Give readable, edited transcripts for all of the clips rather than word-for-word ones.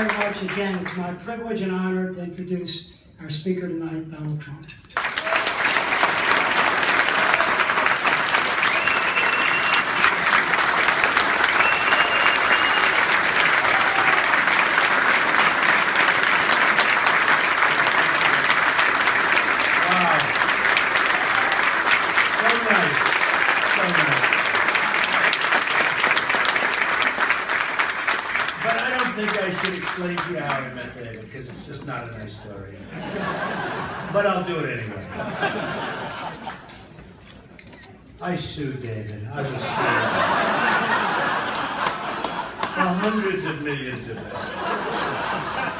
very much. Again, it's my privilege and honor to introduce our speaker tonight, Donald Trump. Explain to you how I met David, because it's just not a nice story. But I'll do it anyway. I sued David. I was sued. For hundreds of millions of dollars.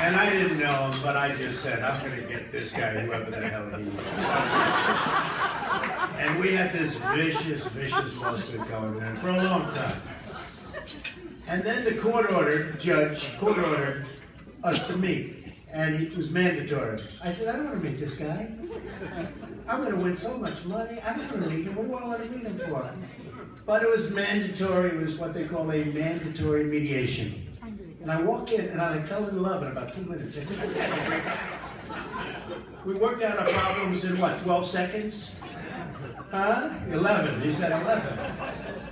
And I didn't know him, but I just said, I'm going to get this guy, whoever the hell he is. And we had this vicious lawsuit going on for a long time. And then the judge court ordered us to meet, and it was mandatory. I said, I don't want to meet this guy. I'm going to win so much money. I'm not going to meet him. What do I want to meet him for? But it was mandatory. It was what they call a mandatory mediation. And I walk in, and I fell in love in about 2 minutes. I said, this guy's a great guy. We worked out our problems in, what, 12 seconds? 11. He said 11.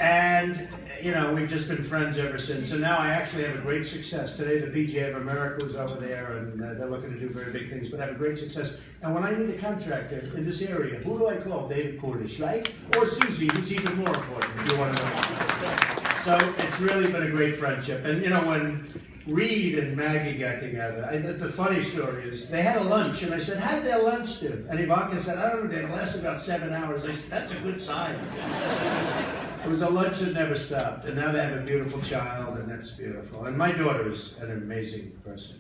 And you know, we've just been friends ever since. So now I actually have a great success. Today, the PGA of America was over there, and they're looking to do very big things, but I have a great success. And when I need a contractor in this area, who do I call? David Cordish, right? Or Susie, who's even more important, if you want to know. So it's really been a great friendship. And, you know, when Reed and Maggie got together, the funny story is they had a lunch, and I said, how did their lunch do? And Ivanka said, I don't know, it lasted about 7 hours. I said, that's a good sign. It was a lunch that never stopped, and now they have a beautiful child, and that's beautiful. And my daughter is an amazing person.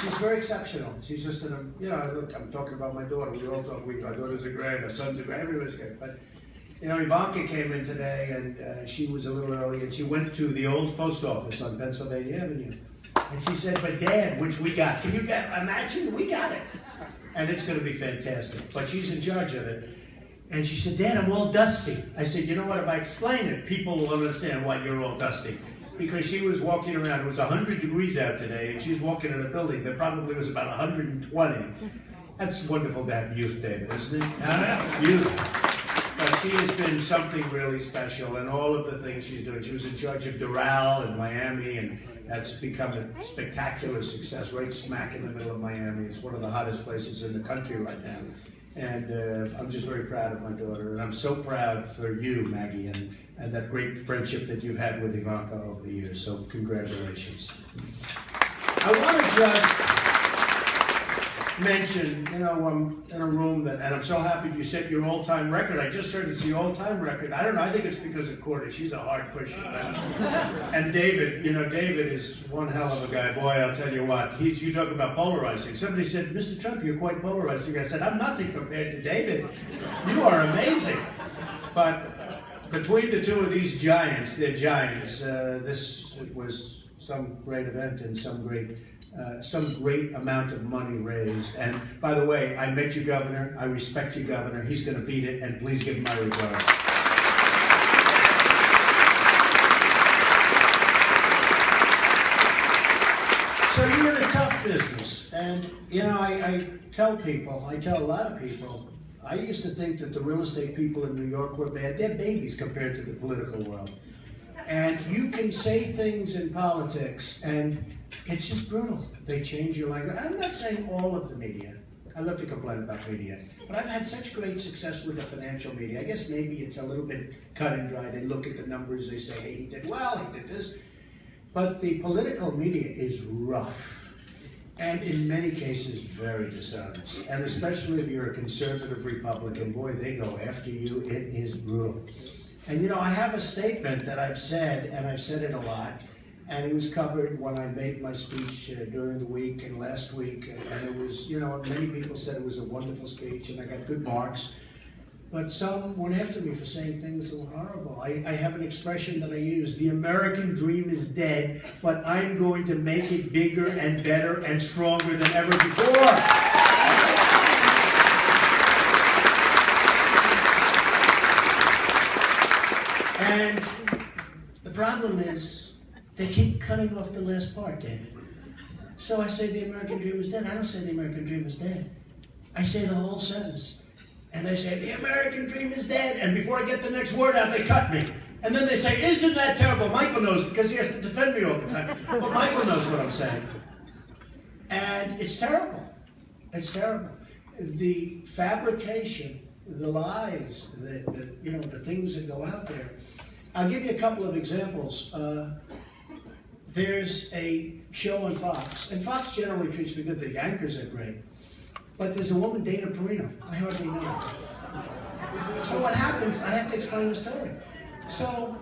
She's very exceptional. She's just you know, look, I'm talking about my daughter. We all talk, our daughters are great, our sons are great, everybody's great. But, you know, Ivanka came in today, and she was a little early, and she went to the old post office on Pennsylvania Avenue. And she said, but Dad, which we got, can you imagine? We got it. And it's going to be fantastic. But she's in charge of it. And she said, Dad, I'm all dusty. I said, you know what, if I explain it, people will understand why you're all dusty. Because she was walking around, it was 100 degrees out today, and she was walking in a building that probably was about 120. That's wonderful to have youth, David, isn't it? Youth. But she has been something really special, and all of the things she's doing. She was in charge of Doral in Miami, and that's become a spectacular success, right smack in the middle of Miami. It's one of the hottest places in the country right now. And I'm just very proud of my daughter. And I'm so proud for you, Maggie, and that great friendship that you've had with Ivanka over the years. So congratulations. I want to just mention, you know, I'm in a room that, and I'm so happy you set your all-time record. I just heard it's the all-time record. I don't know, I think it's because of Cordish. She's a hard pusher. And David, you know, David is one hell of a guy. Boy, I'll tell you what, you talk about polarizing. Somebody said, Mr. Trump, you're quite polarizing. I said, I'm nothing compared to David. You are amazing. But between the two of these giants, they're giants, this was some great event and some great amount of money raised. And by the way, I met you, Governor. I respect you, Governor. He's going to beat it, and please give him my regards. So you're in a tough business, and you know, I tell a lot of people, I used to think that the real estate people in New York were bad. They're babies compared to the political world. And you can say things in politics, and it's just brutal. They change your language. I'm not saying all of the media. I love to complain about media. But I've had such great success with the financial media. I guess maybe it's a little bit cut and dry. They look at the numbers, they say, hey, he did well, he did this. But the political media is rough. And in many cases, very dishonest. And especially if you're a conservative Republican, boy, they go after you. It is brutal. And you know, I have a statement that I've said, and I've said it a lot, and it was covered when I made my speech during the week and last week, and it was, you know, many people said it was a wonderful speech, and I got good marks, but some went after me for saying things that were horrible. I have an expression that I use, the American dream is dead, but I'm going to make it bigger and better and stronger than ever before. And the problem is, they keep cutting off the last part, David. So I say the American dream is dead. I don't say the American dream is dead. I say the whole sentence. And they say, the American dream is dead. And before I get the next word out, they cut me. And then they say, isn't that terrible? Michael knows, because he has to defend me all the time. But Michael knows what I'm saying. And it's terrible. It's terrible. The fabrication, the lies, the things that go out there. I'll give you a couple of examples. There's a show on Fox, and Fox generally treats me good. The anchors are great. But there's a woman, Dana Perino. I hardly know her. So what happens, I have to explain the story. So